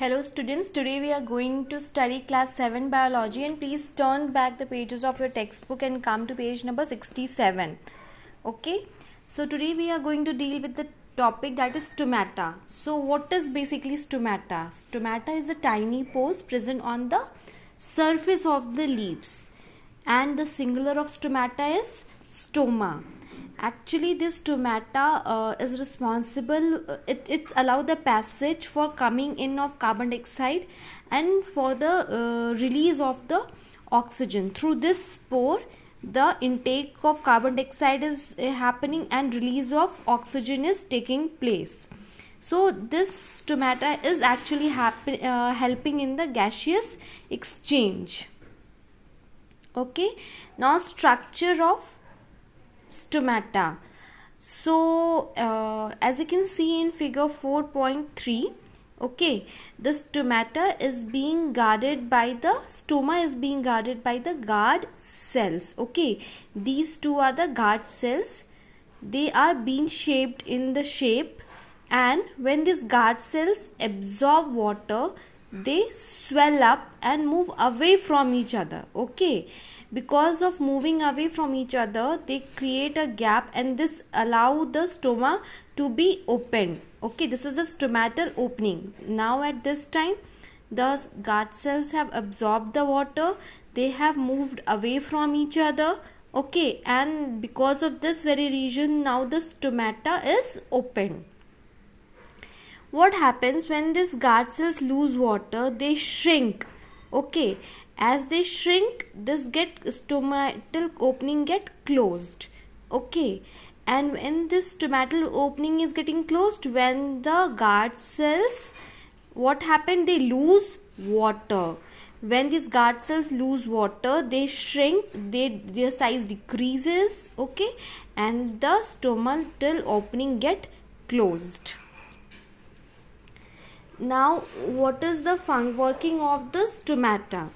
Hello students, today we are going to study class 7 biology, and please turn back the pages of your textbook and come to page number 67. Okay, so today we are going to deal with the topic that is stomata. So what is basically stomata? Stomata is a tiny pores present on the surface of the leaves, and the singular of stomata is stoma. Actually, this stomata is responsible, it's allow the passage for coming in of carbon dioxide and for the release of the oxygen. Through this pore, the intake of carbon dioxide is happening and release of oxygen is taking place. So this stomata is actually helping in the gaseous exchange. Okay, now structure of stomata. So as you can see in figure 4.3, okay, the stomata is being guarded by the stoma is being guarded by the guard cells. Okay, these two are the guard cells. They are being shaped in the shape, and when these guard cells absorb water, they swell up and move away from each other. Okay, because of moving away from each other, they create a gap, and this allow the stoma to be opened. Okay, this is a stomatal opening. Now at this time, the guard cells have absorbed the water, they have moved away from each other. Okay, and because of this very region, now the stomata is open. What happens when these guard cells lose water? They shrink. Okay, as they shrink, this stomatal opening get closed. Okay, and when this stomatal opening is getting closed, when the guard cells, what happened? They lose water. When these guard cells lose water, they shrink, their size decreases. Okay, and the stomatal opening get closed. Now what is the working of the stomata?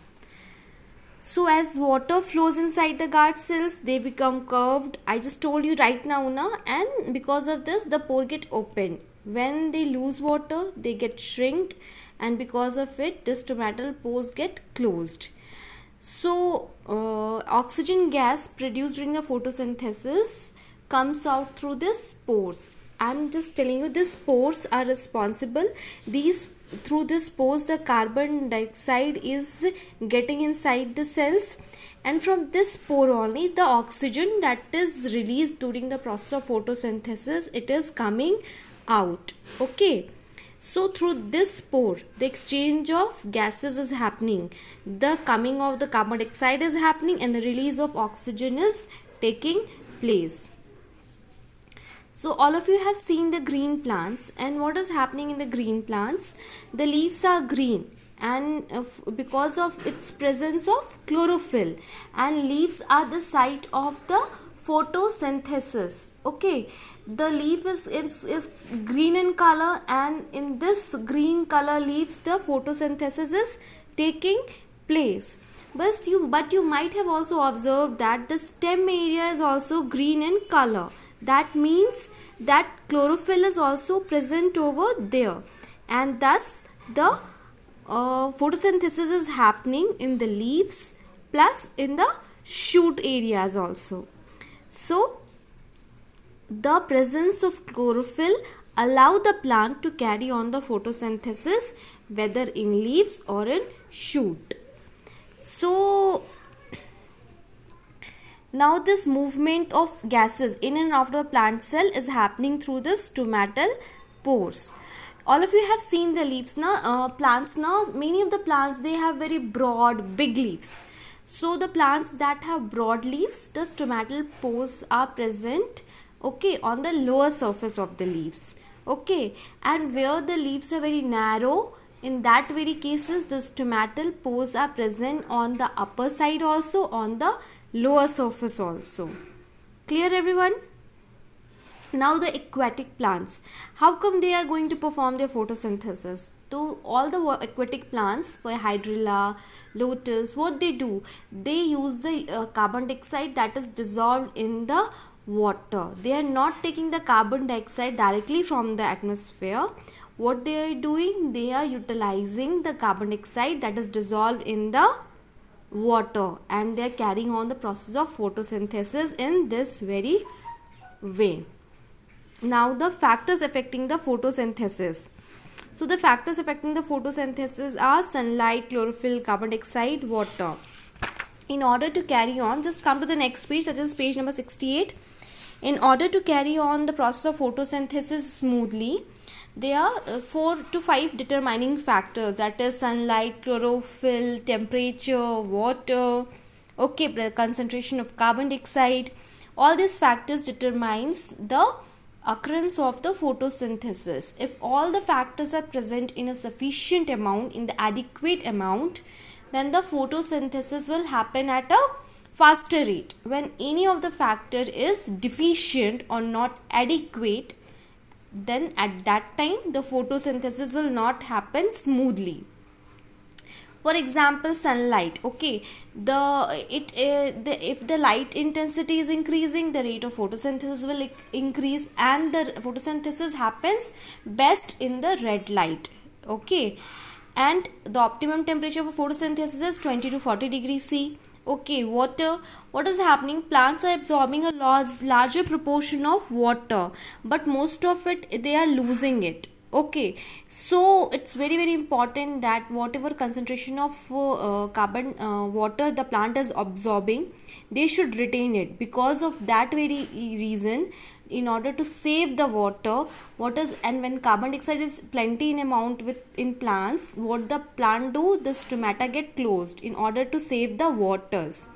So as water flows inside the guard cells, they become curved. I just told you right now, and because of this, the pore get opened. When they lose water, they get shrinked, and because of it, the stomatal pores get closed. So oxygen gas produced during the photosynthesis comes out through these pores. I'm just telling you, these pores are responsible. Through these pores, the carbon dioxide is getting inside the cells, and from this pore only, the oxygen that is released during the process of photosynthesis, it is coming out. Okay, so through this pore, the exchange of gases is happening, the coming of the carbon dioxide is happening, and the release of oxygen is taking place. So all of you have seen the green plants, and what is happening in the green plants? The leaves are green, and because of its presence of chlorophyll, and leaves are the site of the photosynthesis. Okay, the leaf is green in color, and in this green color leaves, the photosynthesis is taking place. But you might have also observed that the stem area is also green in color. That means that chlorophyll is also present over there, and thus the photosynthesis is happening in the leaves plus in the shoot areas also. So the presence of chlorophyll allow the plant to carry on the photosynthesis, whether in leaves or in shoot. So now this movement of gases in and out of the plant cell is happening through the stomatal pores. All of you have seen the leaves plants now. Many of the plants, they have very broad, big leaves. So the plants that have broad leaves, the stomatal pores are present, okay, on the lower surface of the leaves. Okay, and where the leaves are very narrow, in that very cases, the stomatal pores are present on the upper side also, on the lower surface also. Clear, everyone? Now the aquatic plants, how come they are going to perform their photosynthesis? So all the aquatic plants, for hydrilla, lotus, what they do? They use the carbon dioxide that is dissolved in the water. They are not taking the carbon dioxide directly from the atmosphere. What they are doing, they are utilizing the carbon dioxide that is dissolved in the water, and they are carrying on the process of photosynthesis in this very way. Now the factors affecting the photosynthesis. So the factors affecting the photosynthesis are sunlight, chlorophyll, carbon dioxide, water. In order to carry on, just come to the next page, that is page number 68. In order to carry on the process of photosynthesis smoothly, there are 4 to 5 determining factors, that is sunlight, chlorophyll, temperature, water, okay, the concentration of carbon dioxide. All these factors determines the occurrence of the photosynthesis. If all the factors are present in a sufficient amount, in the adequate amount, then the photosynthesis will happen at a faster rate. When any of the factor is deficient or not adequate, then at that time the photosynthesis will not happen smoothly. For example, sunlight. Okay, if the light intensity is increasing, the rate of photosynthesis will increase, and the photosynthesis happens best in the red light. Okay, and the optimum temperature for photosynthesis is 20 to 40 degrees C. Okay, water. What is happening? Plants are absorbing a larger proportion of water, but most of it they are losing it. Okay, so it's very important that whatever concentration of carbon water the plant is absorbing, they should retain it. Because of that very reason, in order to save the water, and when carbon dioxide is plenty in amount in plants, what the plant do, the stomata get closed in order to save the waters.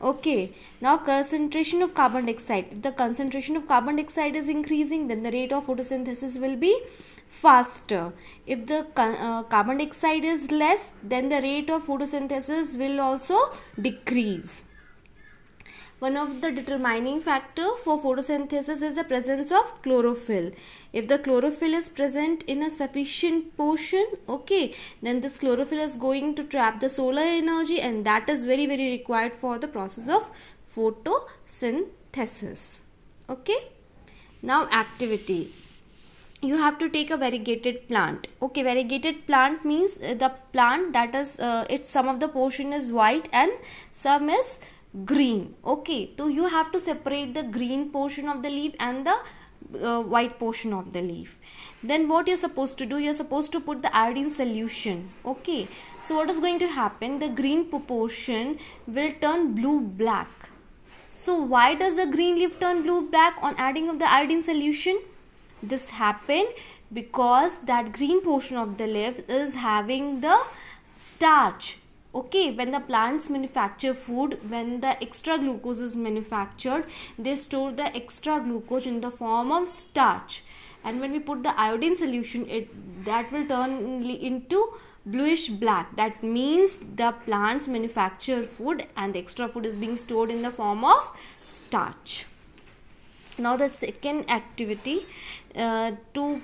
Okay, now concentration of carbon dioxide. If the concentration of carbon dioxide is increasing, then the rate of photosynthesis will be faster. If the carbon dioxide is less, then the rate of photosynthesis will also decrease. One of the determining factor for photosynthesis is the presence of chlorophyll. If the chlorophyll is present in a sufficient portion, okay, then this chlorophyll is going to trap the solar energy, and that is very required for the process of photosynthesis. Okay, now activity. You have to take a variegated plant. Okay, variegated plant means the plant that is its some of the portion is white and some is green. Okay, so you have to separate the green portion of the leaf and the white portion of the leaf. Then what you're supposed to do, you're supposed to put the iodine solution. Okay, so what is going to happen, the green portion will turn blue black. So why does the green leaf turn blue black on adding of the iodine solution? This happened because that green portion of the leaf is having the starch. Okay, when the plants manufacture food, when the extra glucose is manufactured, they store the extra glucose in the form of starch, and when we put the iodine solution, that will turn into bluish black. That means the plants manufacture food and the extra food is being stored in the form of starch. Now the second activity to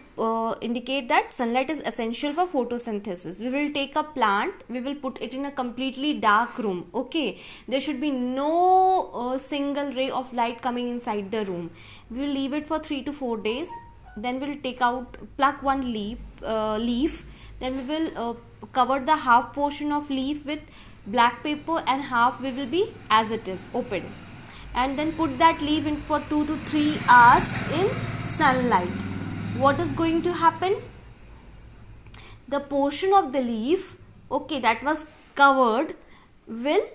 indicate that sunlight is essential for photosynthesis. We will take a plant, we will put it in a completely dark room. Okay, there should be no single ray of light coming inside the room. We will leave it for 3 to 4 days. Then we will pluck one leaf. Then we will cover the half portion of leaf with black paper, and half we will be as it is open. And then put that leaf in for 2 to 3 hours in sunlight. What is going to happen? The portion of the leaf, okay, that was covered will,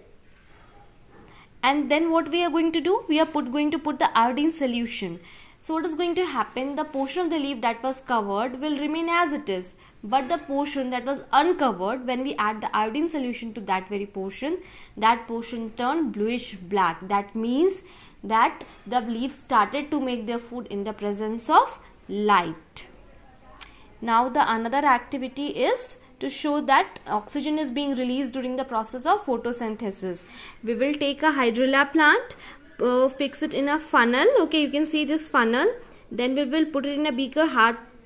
and then what we are going to do? We are going to put the iodine solution. So what is going to happen? The portion of the leaf that was covered will remain as it is, but the portion that was uncovered, when we add the iodine solution to that very portion, that portion turned bluish black. That means that the leaves started to make their food in the presence of light. Now the another activity is to show that oxygen is being released during the process of photosynthesis. We will take a hydrilla plant, fix it in a funnel. Okay, you can see this funnel. Then we will put it in a beaker,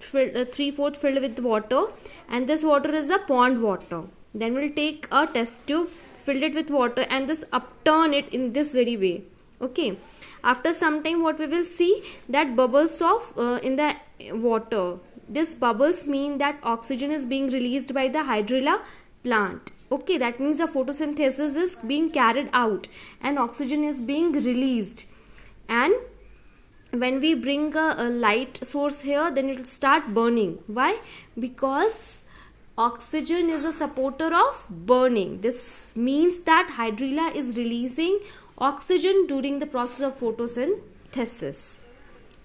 3/4 filled with water, and this water is the pond water. Then we'll take a test tube, fill it with water, and this upturn it in this very way. Okay, after some time what we will see, that bubbles of in the water. This bubbles mean that oxygen is being released by the hydrilla plant. Okay, that means the photosynthesis is being carried out and oxygen is being released. And when we bring a light source here, then it will start burning. Why? Because oxygen is a supporter of burning. This means that hydrilla is releasing oxygen during the process of photosynthesis.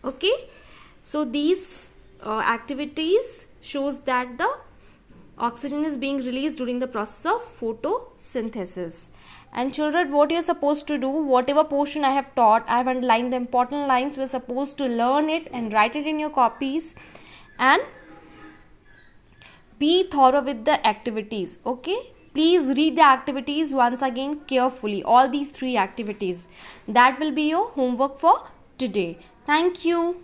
Okay, so these activities shows that the oxygen is being released during the process of photosynthesis. And children, what you are supposed to do, whatever portion I have taught, I have underlined the important lines. We are supposed to learn it and write it in your copies and be thorough with the activities. Okay, please read the activities once again carefully, all these 3 activities. That will be your homework for today. Thank you.